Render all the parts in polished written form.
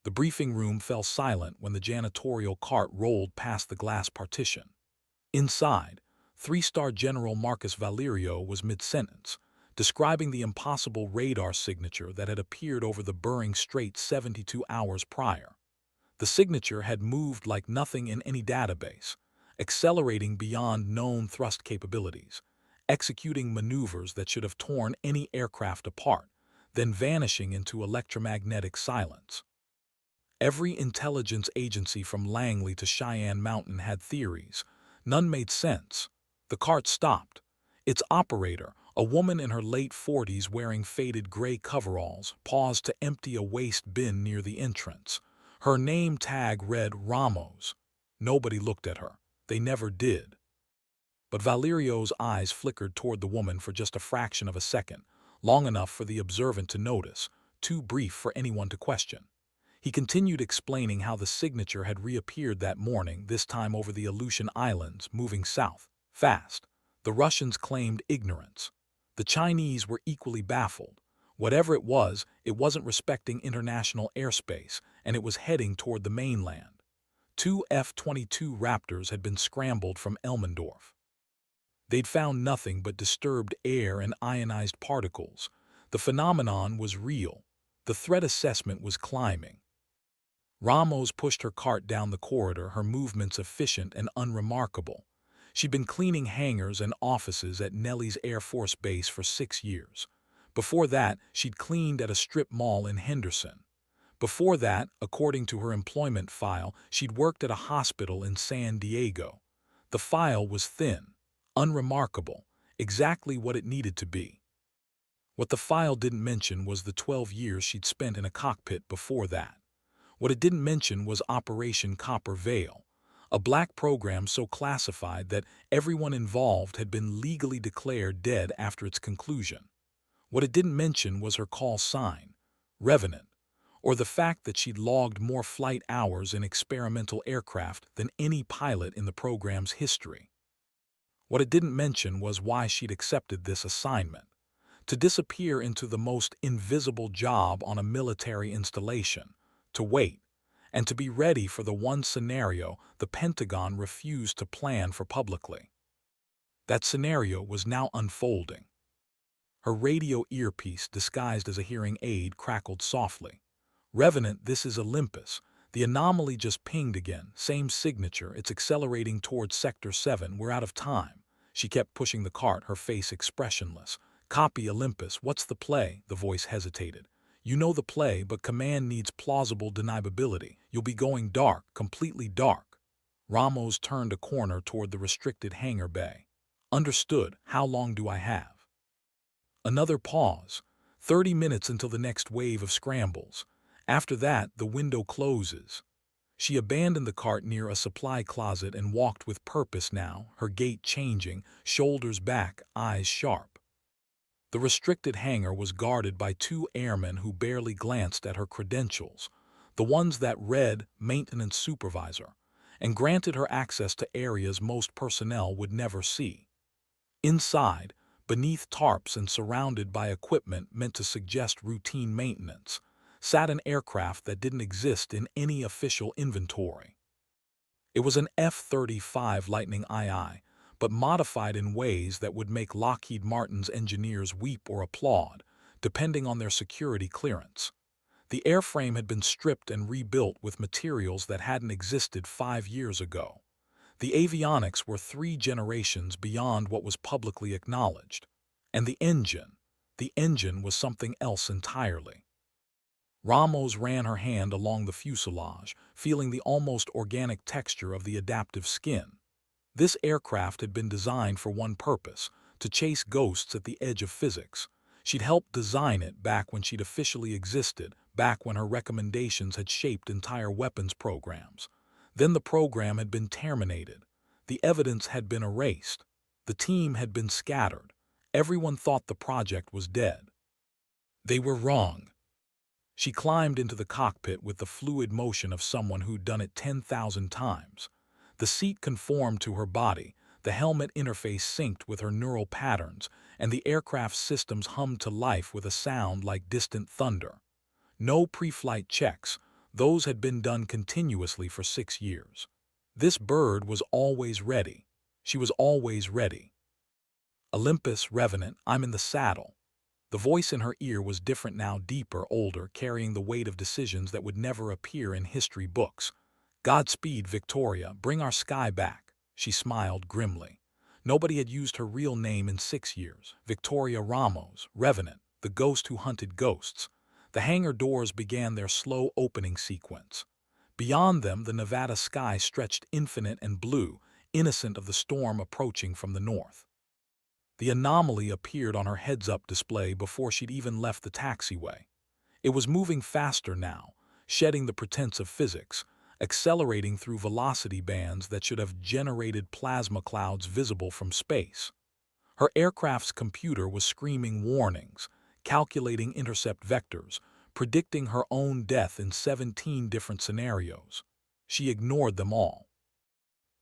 The briefing room fell silent when the janitorial cart rolled past the glass partition. Inside, three-star General Marcus Valerio was mid-sentence, describing the impossible radar signature that had appeared over the Bering Strait 72 hours prior. The signature had moved like nothing in any database, accelerating beyond known thrust capabilities, executing maneuvers that should have torn any aircraft apart, then vanishing into electromagnetic silence. Every intelligence agency from Langley to Cheyenne Mountain had theories. None made sense. The cart stopped. Its operator, a woman in her late 40s wearing faded gray coveralls, paused to empty a waste bin near the entrance. Her name tag read Ramos. Nobody looked at her. They never did. But Valerio's eyes flickered toward the woman for just a fraction of a second, long enough for the observant to notice, too brief for anyone to question. He continued explaining how the signature had reappeared that morning, this time over the Aleutian Islands, moving south, fast. The Russians claimed ignorance. The Chinese were equally baffled. Whatever it wasn't respecting international airspace, and it was heading toward the mainland. Two F-22 Raptors had been scrambled from Elmendorf. They'd found nothing but disturbed air and ionized particles. The phenomenon was real. The threat assessment was climbing. Ramos pushed her cart down the corridor, her movements efficient and unremarkable. She'd been cleaning hangars and offices at Nellis Air Force Base for 6 years. Before that, she'd cleaned at a strip mall in Henderson. Before that, according to her employment file, she'd worked at a hospital in San Diego. The file was thin, unremarkable, exactly what it needed to be. What the file didn't mention was the 12 years she'd spent in a cockpit before that. What it didn't mention was Operation Copper Veil, a black program so classified that everyone involved had been legally declared dead after its conclusion. What it didn't mention was her call sign, Revenant, or the fact that she'd logged more flight hours in experimental aircraft than any pilot in the program's history. What it didn't mention was why she'd accepted this assignment, to disappear into the most invisible job on a military installation, to wait, and to be ready for the one scenario the Pentagon refused to plan for publicly. That scenario was now unfolding. Her radio earpiece, disguised as a hearing aid, crackled softly. "Revenant, this is Olympus. The anomaly just pinged again. Same signature. It's accelerating towards Sector 7. We're out of time." She kept pushing the cart, her face expressionless. "Copy, Olympus. What's the play?" The voice hesitated. "You know the play, but command needs plausible deniability. You'll be going dark, completely dark." Ramos turned a corner toward the restricted hangar bay. "Understood. How long do I have?" Another pause. 30 minutes until the next wave of scrambles. After that, the window closes. She abandoned the cart near a supply closet and walked with purpose now, her gait changing, shoulders back, eyes sharp. The restricted hangar was guarded by 2 airmen who barely glanced at her credentials, the ones that read Maintenance Supervisor, and granted her access to areas most personnel would never see. Inside, beneath tarps and surrounded by equipment meant to suggest routine maintenance, sat an aircraft that didn't exist in any official inventory. It was an F-35 Lightning II, but modified in ways that would make Lockheed Martin's engineers weep or applaud, depending on their security clearance. The airframe had been stripped and rebuilt with materials that hadn't existed 5 years ago. The avionics were 3 generations beyond what was publicly acknowledged. And the engine was something else entirely. Ramos ran her hand along the fuselage, feeling the almost organic texture of the adaptive skin. This aircraft had been designed for one purpose, to chase ghosts at the edge of physics. She'd helped design it back when she'd officially existed, back when her recommendations had shaped entire weapons programs. Then the program had been terminated. The evidence had been erased. The team had been scattered. Everyone thought the project was dead. They were wrong. She climbed into the cockpit with the fluid motion of someone who'd done it 10,000 times. The seat conformed to her body, the helmet interface synced with her neural patterns, and the aircraft's systems hummed to life with a sound like distant thunder. No pre-flight checks. Those had been done continuously for 6 years. This bird was always ready. She was always ready. Olympus, Revenant, I'm in the saddle. The voice in her ear was different now, deeper, older, carrying the weight of decisions that would never appear in history books. Godspeed, Victoria, bring our sky back. She smiled grimly. Nobody had used her real name in 6 years. Victoria Ramos, Revenant, the ghost who hunted ghosts. The hangar doors began their slow opening sequence. Beyond them, the Nevada sky stretched infinite and blue, innocent of the storm approaching from the north. The anomaly appeared on her heads-up display before she'd even left the taxiway. It was moving faster now, shedding the pretense of physics, accelerating through velocity bands that should have generated plasma clouds visible from space. Her aircraft's computer was screaming warnings, calculating intercept vectors, predicting her own death in 17 different scenarios. She ignored them all.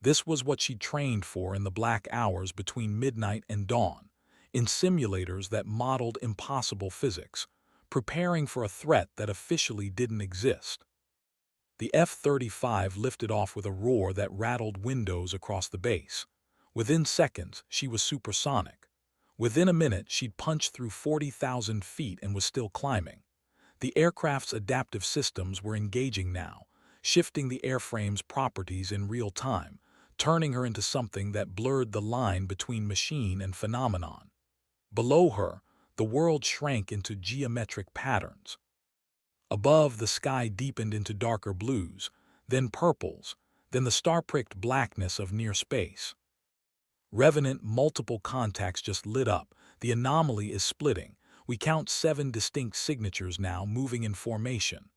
This was what she'd trained for in the black hours between midnight and dawn, in simulators that modeled impossible physics, preparing for a threat that officially didn't exist. The F-35 lifted off with a roar that rattled windows across the base. Within seconds, she was supersonic. Within a minute, she'd punched through 40,000 feet and was still climbing. The aircraft's adaptive systems were engaging now, shifting the airframe's properties in real time, turning her into something that blurred the line between machine and phenomenon. Below her, the world shrank into geometric patterns. Above, the sky deepened into darker blues, then purples, then the star-pricked blackness of near space. Revenant, multiple contacts just lit up. The anomaly is splitting. We count 7 distinct signatures now, moving in formation.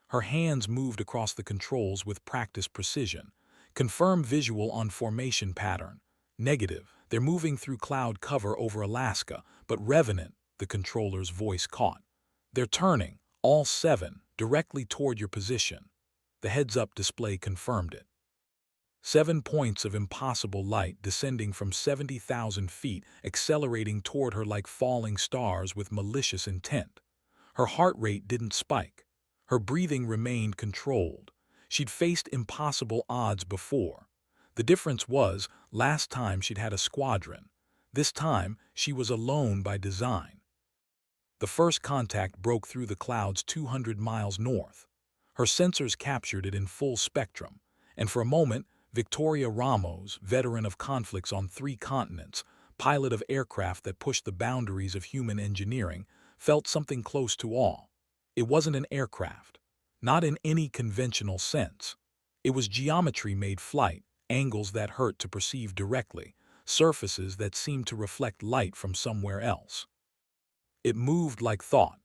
Her hands moved across the controls with practiced precision. Confirm visual on formation pattern. Negative. They're moving through cloud cover over Alaska, but Revenant, the controller's voice caught. They're turning, all 7, directly toward your position. The heads-up display confirmed it. 7 points of impossible light descending from 70,000 feet, accelerating toward her like falling stars with malicious intent. Her heart rate didn't spike. Her breathing remained controlled. She'd faced impossible odds before. The difference was, last time she'd had a squadron. This time, she was alone by design. The first contact broke through the clouds 200 miles north. Her sensors captured it in full spectrum, and for a moment, Victoria Ramos, veteran of conflicts on 3 continents, pilot of aircraft that pushed the boundaries of human engineering, felt something close to awe. It wasn't an aircraft. Not in any conventional sense. It was geometry-made flight, angles that hurt to perceive directly, surfaces that seemed to reflect light from somewhere else. It moved like thought.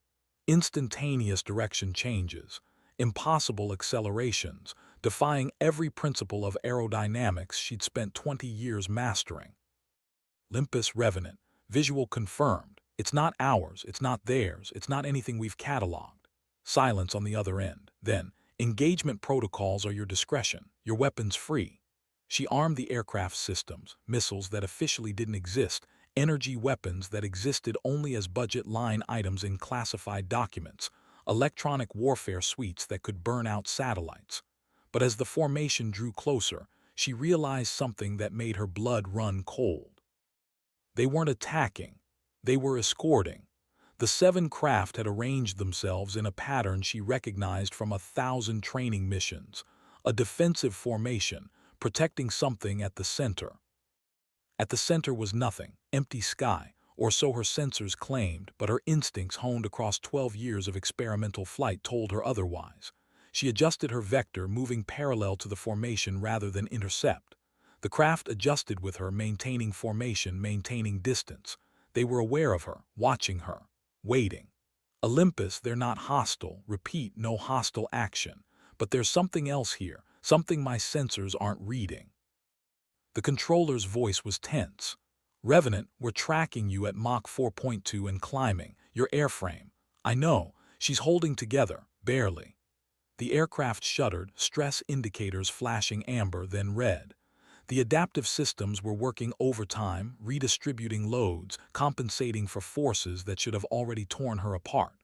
Instantaneous direction changes, impossible accelerations, defying every principle of aerodynamics she'd spent 20 years mastering. Olympus, Revenant, visual confirmed. It's not ours, it's not theirs, it's not anything we've cataloged. Silence on the other end. Then, engagement protocols are your discretion, your weapons free. She armed the aircraft systems, missiles that officially didn't exist, energy weapons that existed only as budget line items in classified documents, electronic warfare suites that could burn out satellites. But as the formation drew closer, she realized something that made her blood run cold. They weren't attacking, they were escorting. The 7 craft had arranged themselves in a pattern she recognized from 1,000 training missions, a defensive formation, protecting something at the center. At the center was nothing, empty sky, or so her sensors claimed, but her instincts honed across 12 years of experimental flight told her otherwise. She adjusted her vector, moving parallel to the formation rather than intercept. The craft adjusted with her, maintaining formation, maintaining distance. They were aware of her, watching her. Waiting. Olympus, they're not hostile. Repeat, no hostile action. But there's something else here, something my sensors aren't reading. The controller's voice was tense. Revenant, we're tracking you at Mach 4.2 and climbing. Your airframe. I know. She's holding together, barely. The aircraft shuddered, stress indicators flashing amber, then red. The adaptive systems were working overtime, redistributing loads, compensating for forces that should have already torn her apart.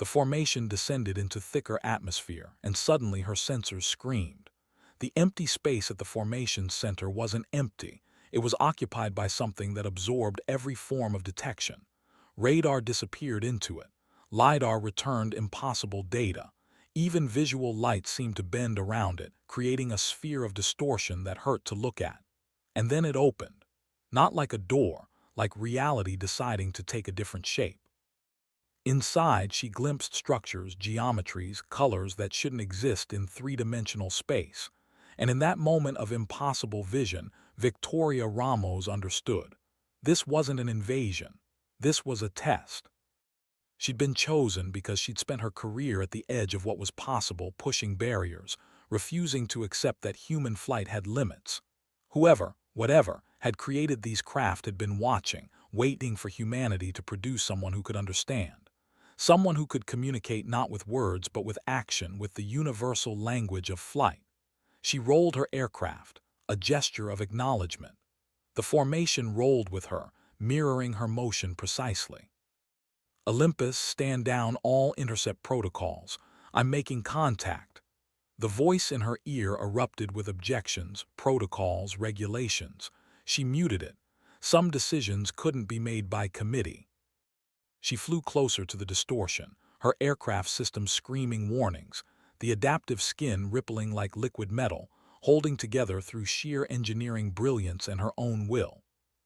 The formation descended into thicker atmosphere, and suddenly her sensors screamed. The empty space at the formation's center wasn't empty. It was occupied by something that absorbed every form of detection. Radar disappeared into it. LiDAR returned impossible data. Even visual light seemed to bend around it, creating a sphere of distortion that hurt to look at. And then it opened. Not like a door, like reality deciding to take a different shape. Inside, she glimpsed structures, geometries, colors that shouldn't exist in three-dimensional space. And in that moment of impossible vision, Victoria Ramos understood. This wasn't an invasion. This was a test. She'd been chosen because she'd spent her career at the edge of what was possible, pushing barriers, refusing to accept that human flight had limits. Whoever, whatever, had created these craft had been watching, waiting for humanity to produce someone who could understand. Someone who could communicate not with words but with action, with the universal language of flight. She rolled her aircraft, a gesture of acknowledgement. The formation rolled with her, mirroring her motion precisely. Olympus, stand down all intercept protocols. I'm making contact. The voice in her ear erupted with objections, protocols, regulations. She muted it. Some decisions couldn't be made by committee. She flew closer to the distortion, her aircraft system screaming warnings, the adaptive skin rippling like liquid metal, holding together through sheer engineering brilliance and her own will.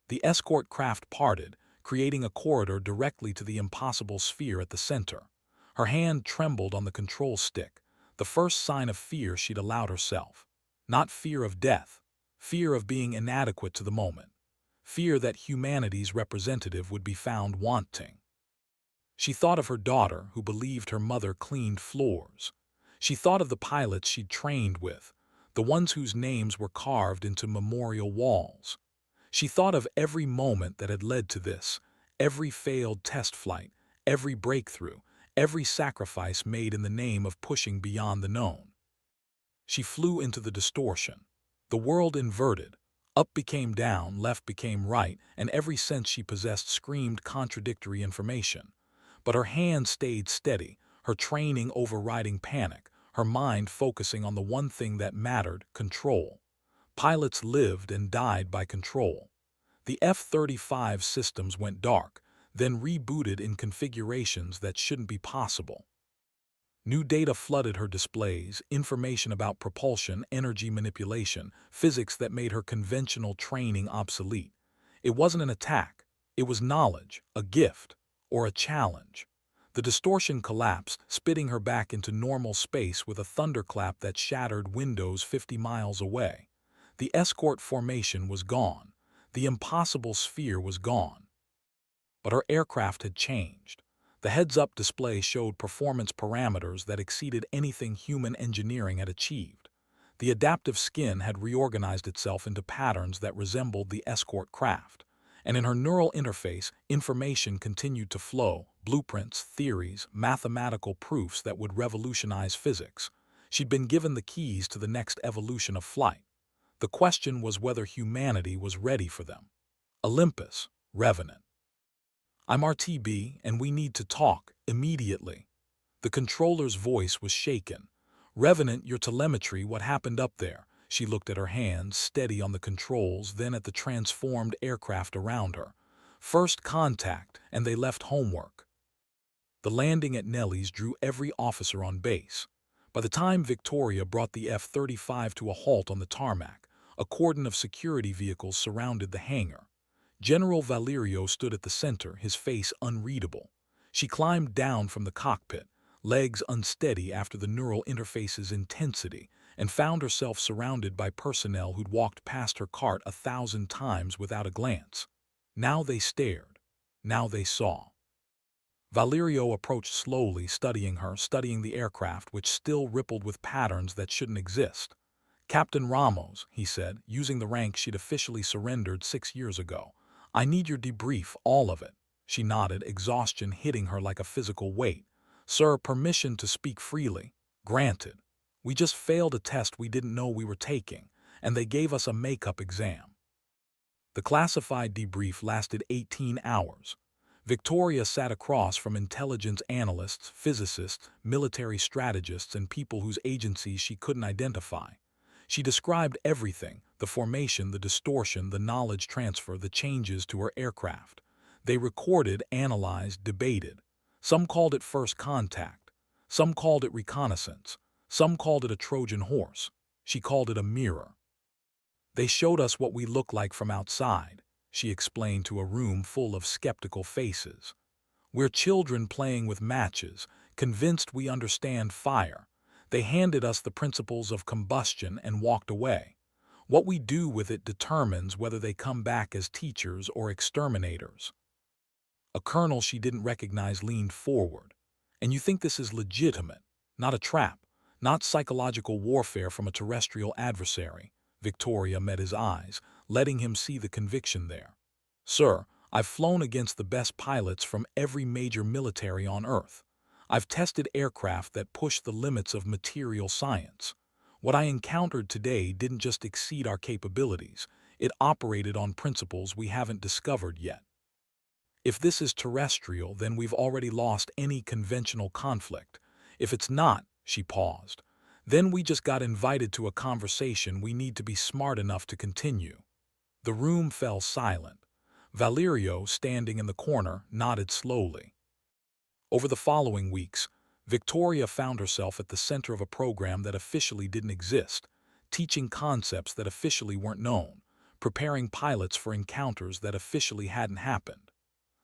The escort craft parted, creating a corridor directly to the impossible sphere at the center. Her hand trembled on the control stick, the first sign of fear she'd allowed herself. Not fear of death, fear of being inadequate to the moment, fear that humanity's representative would be found wanting. She thought of her daughter, who believed her mother cleaned floors. She thought of the pilots she'd trained with, the ones whose names were carved into memorial walls. She thought of every moment that had led to this, every failed test flight, every breakthrough, every sacrifice made in the name of pushing beyond the known. She flew into the distortion. The world inverted. Up became down, left became right, and every sense she possessed screamed contradictory information. But her hand stayed steady, her training overriding panic, her mind focusing on the one thing that mattered, control. Pilots lived and died by control. The F-35 systems went dark, then rebooted in configurations that shouldn't be possible. New data flooded her displays, information about propulsion, energy manipulation, physics that made her conventional training obsolete. It wasn't an attack. It was knowledge, a gift, or a challenge. The distortion collapsed, spitting her back into normal space with a thunderclap that shattered windows 50 miles away. The escort formation was gone. The impossible sphere was gone. But her aircraft had changed. The heads-up display showed performance parameters that exceeded anything human engineering had achieved. The adaptive skin had reorganized itself into patterns that resembled the escort craft. And in her neural interface, information continued to flow, blueprints, theories, mathematical proofs that would revolutionize physics. She'd been given the keys to the next evolution of flight. The question was whether humanity was ready for them. Olympus, Revenant. I'm RTB, and we need to talk, immediately. The controller's voice was shaken. Revenant, your telemetry, what happened up there? She looked at her hands, steady on the controls, then at the transformed aircraft around her. First contact, and they left homework. The landing at Nellie's drew every officer on base. By the time Victoria brought the F-35 to a halt on the tarmac, a cordon of security vehicles surrounded the hangar. General Valerio stood at the center, his face unreadable. She climbed down from the cockpit, legs unsteady after the neural interface's intensity, and found herself surrounded by personnel who'd walked past her cart 1,000 times without a glance. Now they stared. Now they saw. Valerio approached slowly, studying her, studying the aircraft, which still rippled with patterns that shouldn't exist. Captain Ramos, he said, using the rank she'd officially surrendered 6 years ago. I need your debrief, all of it. She nodded, exhaustion hitting her like a physical weight. Sir, permission to speak freely. Granted. We just failed a test we didn't know we were taking, and they gave us a makeup exam. The classified debrief lasted 18 hours. Victoria sat across from intelligence analysts, physicists, military strategists, and people whose agencies she couldn't identify. She described everything: the formation, the distortion, the knowledge transfer, the changes to her aircraft. They recorded, analyzed, debated. Some called it first contact. Some called it reconnaissance. Some called it a Trojan horse. She called it a mirror. They showed us what we look like from outside, she explained to a room full of skeptical faces. We're children playing with matches, convinced we understand fire. They handed us the principles of combustion and walked away. What we do with it determines whether they come back as teachers or exterminators. A colonel she didn't recognize leaned forward. And you think this is legitimate, not a trap, not psychological warfare from a terrestrial adversary? Victoria met his eyes, letting him see the conviction there. Sir, I've flown against the best pilots from every major military on Earth. I've tested aircraft that push the limits of material science. What I encountered today didn't just exceed our capabilities, it operated on principles we haven't discovered yet. If this is terrestrial, then we've already lost any conventional conflict. If it's not, she paused, then we just got invited to a conversation we need to be smart enough to continue. The room fell silent. Valerio, standing in the corner, nodded slowly. Over the following weeks, Victoria found herself at the center of a program that officially didn't exist, teaching concepts that officially weren't known, preparing pilots for encounters that officially hadn't happened.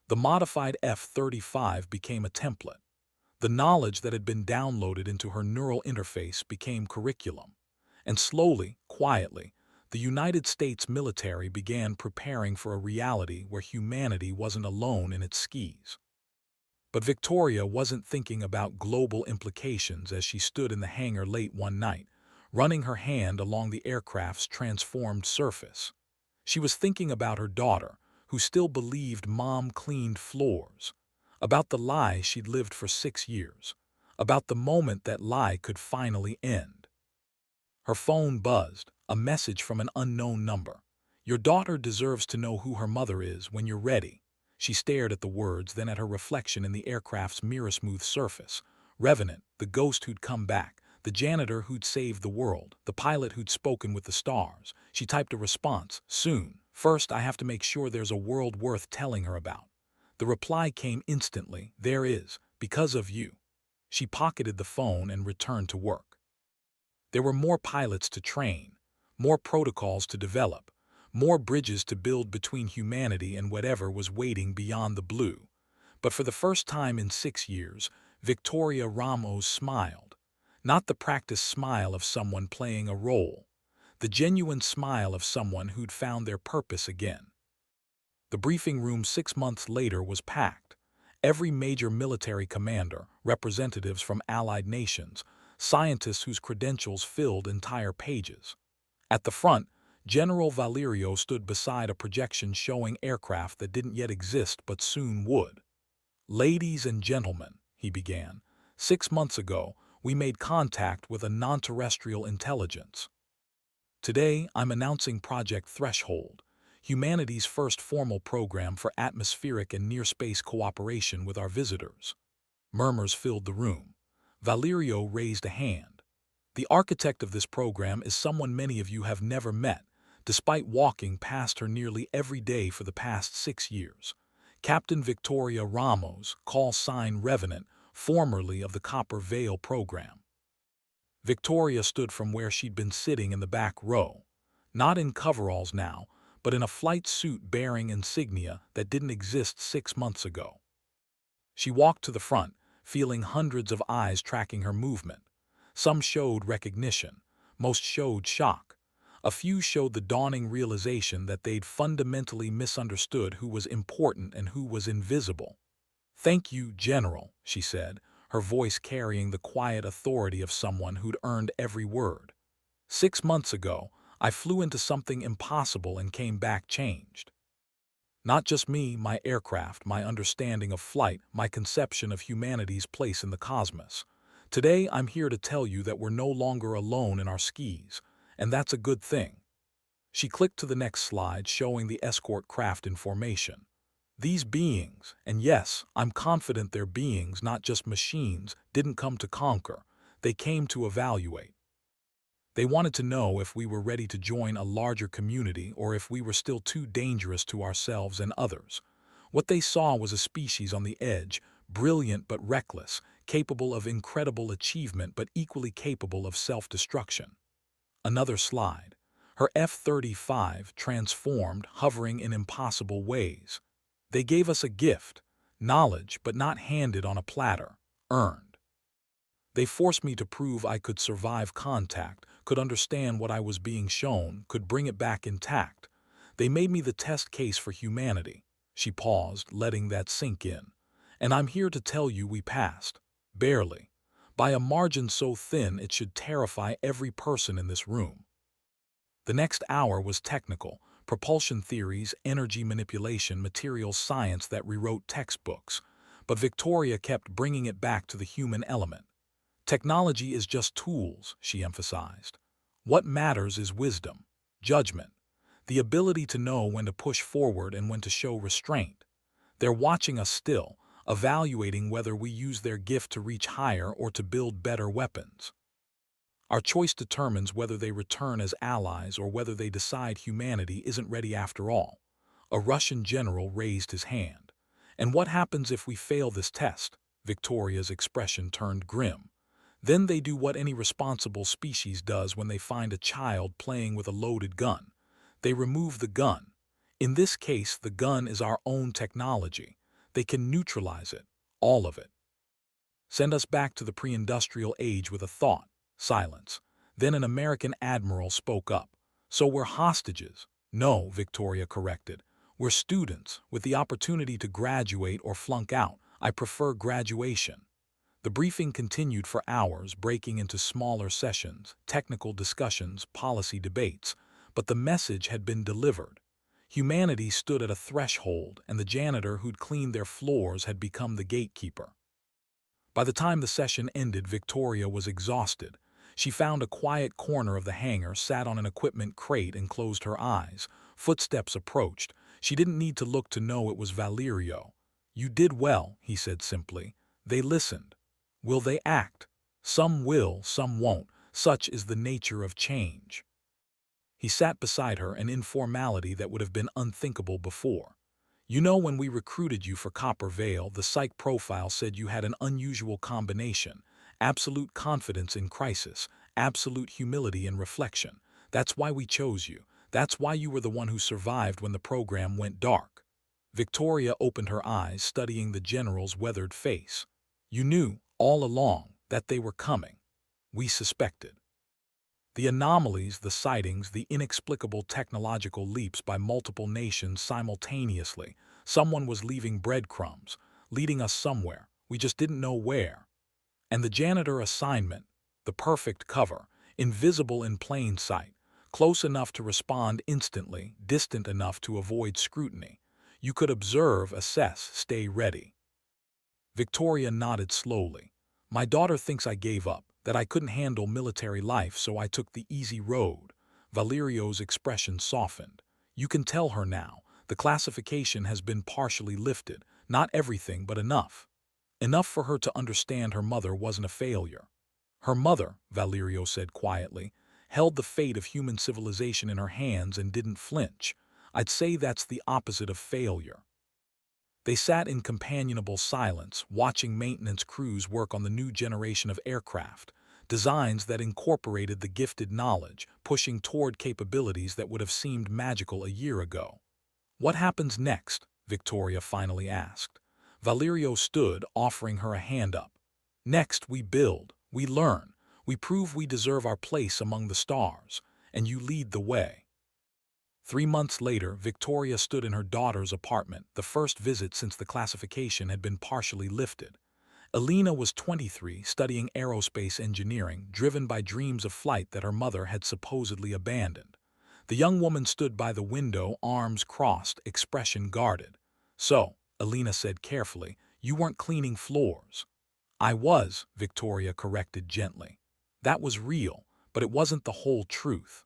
The modified F-35 became a template. The knowledge that had been downloaded into her neural interface became curriculum. And slowly, quietly, the United States military began preparing for a reality where humanity wasn't alone in its skis. But Victoria wasn't thinking about global implications as she stood in the hangar late one night, running her hand along the aircraft's transformed surface. She was thinking about her daughter, who still believed Mom cleaned floors, about the lie she'd lived for 6 years, about the moment that lie could finally end. Her phone buzzed, a message from an unknown number. Your daughter deserves to know who her mother is when you're ready. She stared at the words, then at her reflection in the aircraft's mirror-smooth surface. Revenant, the ghost who'd come back, the janitor who'd saved the world, the pilot who'd spoken with the stars. She typed a response, soon. First, I have to make sure there's a world worth telling her about. The reply came instantly, there is, because of you. She pocketed the phone and returned to work. There were more pilots to train, more protocols to develop, more bridges to build between humanity and whatever was waiting beyond the blue. But for the first time in 6 years, Victoria Ramos smiled. Not the practiced smile of someone playing a role, the genuine smile of someone who'd found their purpose again. The briefing room 6 months later was packed. Every major military commander, representatives from allied nations, scientists whose credentials filled entire pages. At the front, General Valerio stood beside a projection showing aircraft that didn't yet exist but soon would. Ladies and gentlemen, he began, 6 months ago, we made contact with a non-terrestrial intelligence. Today, I'm announcing Project Threshold, humanity's first formal program for atmospheric and near-space cooperation with our visitors. Murmurs filled the room. Valerio raised a hand. The architect of this program is someone many of you have never met, despite walking past her nearly every day for the past 6 years. Captain Victoria Ramos, call sign Revenant, formerly of the Copper Veil program. Victoria stood from where she'd been sitting in the back row, not in coveralls now, but in a flight suit bearing insignia that didn't exist 6 months ago. She walked to the front, feeling hundreds of eyes tracking her movement. Some showed recognition, most showed shock. A few showed the dawning realization that they'd fundamentally misunderstood who was important and who was invisible. Thank you, General, she said, her voice carrying the quiet authority of someone who'd earned every word. 6 months ago, I flew into something impossible and came back changed. Not just me, my aircraft, my understanding of flight, my conception of humanity's place in the cosmos. Today, I'm here to tell you that we're no longer alone in our skis, and that's a good thing. She clicked to the next slide, showing the escort craft in formation. These beings, and yes, I'm confident they're beings, not just machines, didn't come to conquer. They came to evaluate. They wanted to know if we were ready to join a larger community or if we were still too dangerous to ourselves and others. What they saw was a species on the edge, brilliant but reckless, capable of incredible achievement but equally capable of self-destruction. Another slide. Her F-35 transformed, hovering in impossible ways. They gave us a gift, knowledge, but not handed on a platter, earned. They forced me to prove I could survive contact, could understand what I was being shown, could bring it back intact. They made me the test case for humanity. She paused, letting that sink in. And I'm here to tell you we passed. Barely. By a margin so thin it should terrify every person in this room. The next hour was technical, propulsion theories, energy manipulation, materials science that rewrote textbooks. But Victoria kept bringing it back to the human element. Technology is just tools, she emphasized. What matters is wisdom, judgment, the ability to know when to push forward and when to show restraint. They're watching us still, evaluating whether we use their gift to reach higher or to build better weapons. Our choice determines whether they return as allies or whether they decide humanity isn't ready after all. A Russian general raised his hand. And what happens if we fail this test? Victoria's expression turned grim. Then they do what any responsible species does when they find a child playing with a loaded gun. They remove the gun. In this case, the gun is our own technology. They can neutralize it, all of it. Send us back to the pre-industrial age with a thought. Silence. Then an American admiral spoke up. So we're hostages. No, Victoria corrected. We're students, with the opportunity to graduate or flunk out. I prefer graduation. The briefing continued for hours, breaking into smaller sessions, technical discussions, policy debates. But the message had been delivered. Humanity stood at a threshold, and the janitor who'd cleaned their floors had become the gatekeeper. By the time the session ended, Victoria was exhausted. She found a quiet corner of the hangar, sat on an equipment crate, and closed her eyes. Footsteps approached. She didn't need to look to know it was Valerio. You did well, he said simply. They listened. Will they act? Some will, some won't. Such is the nature of change. He sat beside her, an informality that would have been unthinkable before. You know, when we recruited you for Copper Vale, the psych profile said you had an unusual combination. Absolute confidence in crisis, absolute humility in reflection. That's why we chose you. That's why you were the one who survived when the program went dark. Victoria opened her eyes, studying the general's weathered face. You knew, all along, that they were coming. We suspected. The anomalies, the sightings, the inexplicable technological leaps by multiple nations simultaneously. Someone was leaving breadcrumbs, leading us somewhere. We just didn't know where. And the janitor assignment, the perfect cover, invisible in plain sight, close enough to respond instantly, distant enough to avoid scrutiny. You could observe, assess, stay ready. Victoria nodded slowly. My daughter thinks I gave up, that I couldn't handle military life, so I took the easy road. Valerio's expression softened. You can tell her now. The classification has been partially lifted. Not everything, but enough. Enough for her to understand her mother wasn't a failure. Her mother, Valerio said quietly, held the fate of human civilization in her hands and didn't flinch. I'd say that's the opposite of failure. They sat in companionable silence, watching maintenance crews work on the new generation of aircraft, designs that incorporated the gifted knowledge, pushing toward capabilities that would have seemed magical a year ago. What happens next? Victoria finally asked. Valerio stood, offering her a hand up. Next, we build, we learn, we prove we deserve our place among the stars, and you lead the way. 3 months later, Victoria stood in her daughter's apartment, the first visit since the classification had been partially lifted. Alina was 23, studying aerospace engineering, driven by dreams of flight that her mother had supposedly abandoned. The young woman stood by the window, arms crossed, expression guarded. So, Alina said carefully, you weren't cleaning floors. I was, Victoria corrected gently. That was real, but it wasn't the whole truth.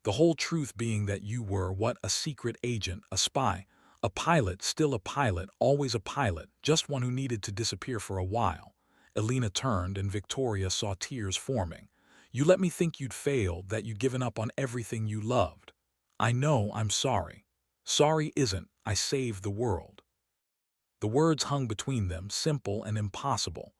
The whole truth being that you were what? A secret agent, a spy, A pilot, still a pilot, always a pilot, just one who needed to disappear for a while. Elena turned and Victoria saw tears forming. You let me think you'd failed, that you'd given up on everything you loved. I know, I'm sorry. Sorry isn't, I saved the world. The words hung between them, simple and impossible.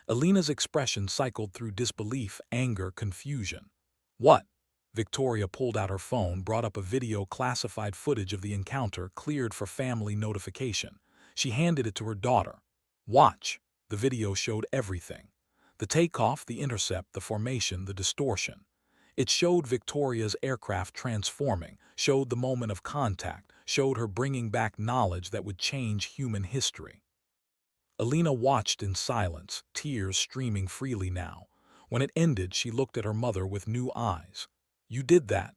Elena's expression cycled through disbelief, anger, confusion. What? Victoria pulled out her phone, brought up a video classified footage of the encounter, cleared for family notification. She handed it to her daughter. Watch. The video showed everything. The takeoff, the intercept, the formation, the distortion. It showed Victoria's aircraft transforming, showed the moment of contact, showed her bringing back knowledge that would change human history. Elena watched in silence, tears streaming freely now. When it ended, she looked at her mother with new eyes. You did that.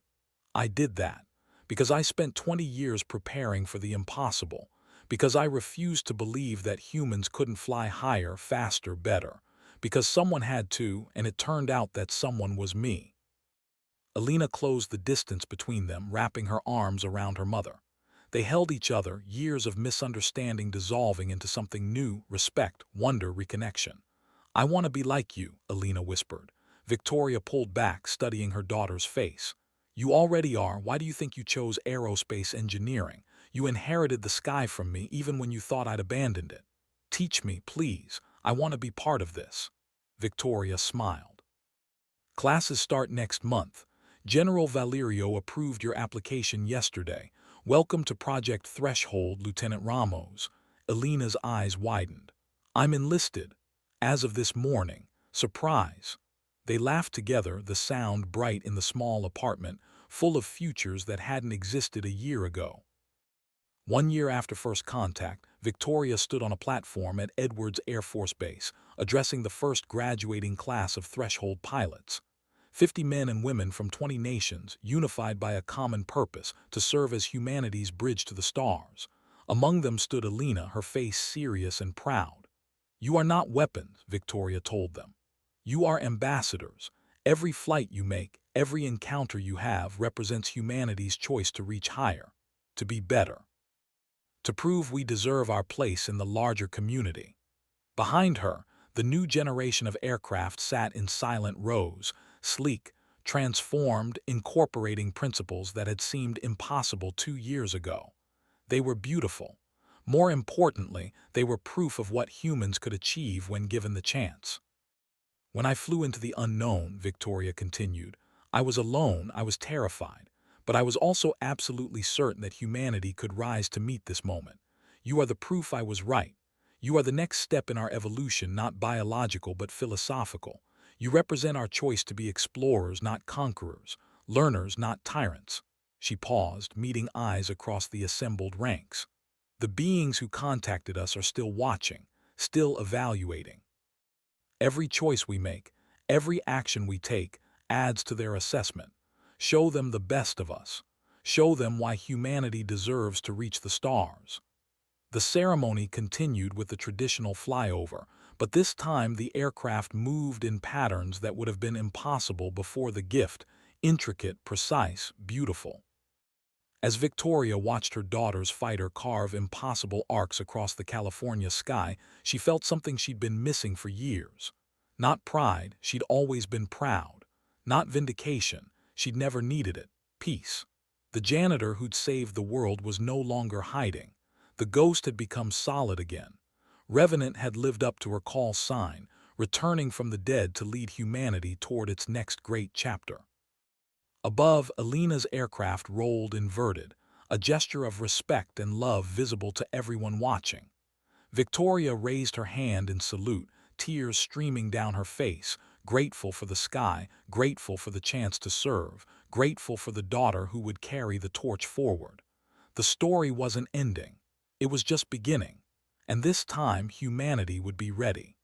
I did that. Because I spent 20 years preparing for the impossible. Because I refused to believe that humans couldn't fly higher, faster, better. Because someone had to, and it turned out that someone was me. Elena closed the distance between them, wrapping her arms around her mother. They held each other, years of misunderstanding dissolving into something new, respect, wonder, reconnection. I want to be like you, Elena whispered. Victoria pulled back, studying her daughter's face. You already are. Why do you think you chose aerospace engineering? You inherited the sky from me even when you thought I'd abandoned it. Teach me, please. I want to be part of this. Victoria smiled. Classes start next month. General Valerio approved your application yesterday. Welcome to Project Threshold, Lieutenant Ramos. Elena's eyes widened. I'm enlisted. As of this morning. Surprise. They laughed together, the sound bright in the small apartment, full of futures that hadn't existed a year ago. 1 year after first contact, Victoria stood on a platform at Edwards Air Force Base, addressing the first graduating class of Threshold pilots. 50 men and women from 20 nations, unified by a common purpose to serve as humanity's bridge to the stars. Among them stood Elena, her face serious and proud. You are not weapons, Victoria told them. You are ambassadors. Every flight you make, every encounter you have represents humanity's choice to reach higher, to be better, to prove we deserve our place in the larger community. Behind her, the new generation of aircraft sat in silent rows, sleek, transformed, incorporating principles that had seemed impossible 2 years ago. They were beautiful. More importantly, they were proof of what humans could achieve when given the chance. When I flew into the unknown, Victoria continued, I was alone, I was terrified, but I was also absolutely certain that humanity could rise to meet this moment. You are the proof I was right. You are the next step in our evolution, not biological but philosophical. You represent our choice to be explorers, not conquerors, learners, not tyrants. She paused, meeting eyes across the assembled ranks. The beings who contacted us are still watching, still evaluating. Every choice we make, every action we take, adds to their assessment. Show them the best of us. Show them why humanity deserves to reach the stars. The ceremony continued with the traditional flyover, but this time the aircraft moved in patterns that would have been impossible before the gift, intricate, precise, beautiful. As Victoria watched her daughter's fighter carve impossible arcs across the California sky, she felt something she'd been missing for years. Not pride, she'd always been proud. Not vindication, she'd never needed it. Peace. The janitor who'd saved the world was no longer hiding. The ghost had become solid again. Revenant had lived up to her call sign, returning from the dead to lead humanity toward its next great chapter. Above, Elena's aircraft rolled inverted, a gesture of respect and love visible to everyone watching. Victoria raised her hand in salute, tears streaming down her face, grateful for the sky, grateful for the chance to serve, grateful for the daughter who would carry the torch forward. The story wasn't ending. It was just beginning. And this time, humanity would be ready.